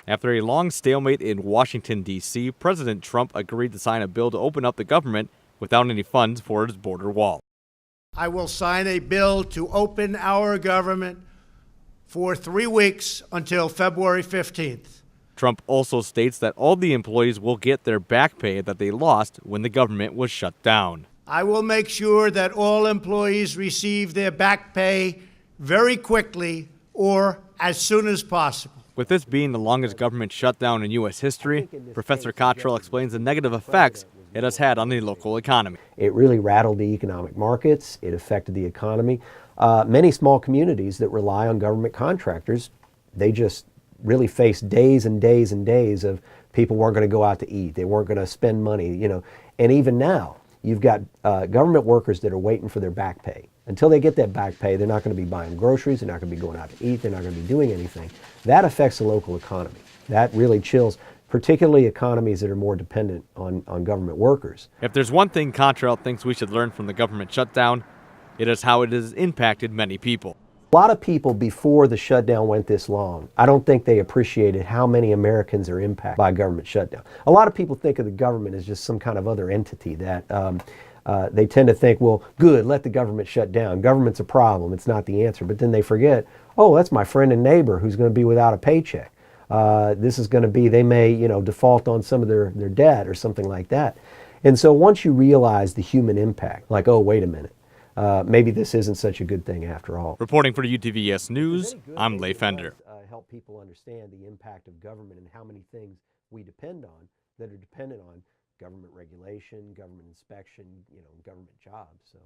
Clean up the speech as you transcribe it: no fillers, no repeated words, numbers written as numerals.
After a long stalemate in Washington, D.C., President Trump agreed to sign a bill to open up the government without any funds for its border wall. I will sign a bill to open our government for 3 weeks until February 15th. Trump also states that all the employees will get their back pay that they lost when the government was shut down. I will make sure that all employees receive their back pay very quickly or as soon as possible. With this being the longest government shutdown in U.S. history, Professor Cottrell explains the negative effects it has had on the local economy. It really rattled the economic markets. It affected the economy. Many small communities that rely on government contractors, they just really faced days and days and days of people weren't going to go out to eat. They weren't going to spend money, And even now, you've got government workers that are waiting for their back pay. Until they get that back pay, they're not going to be buying groceries. They're not going to be going out to eat. They're not going to be doing anything. That affects the local economy. That really chills, particularly economies that are more dependent on government workers. If there's one thing Cottrell thinks we should learn from the government shutdown, it is how it has impacted many people. A lot of people before the shutdown went this long, I don't think they appreciated how many Americans are impacted by a government shutdown. A lot of people think of the government as just some kind of other entity that they tend to think, well, good, let the government shut down. Government's a problem, it's not the answer. But then they forget, oh, that's my friend and neighbor who's going to be without a paycheck. This is going to be, they may, default on some of their debt or something like that. And so once you realize the human impact, like, oh, wait a minute, maybe this isn't such a good thing after all. Reporting for UTVS News, I'm Leigh Fender. Help people understand the impact of government and how many things we depend on that are dependent on government regulation, government inspection, government jobs. So.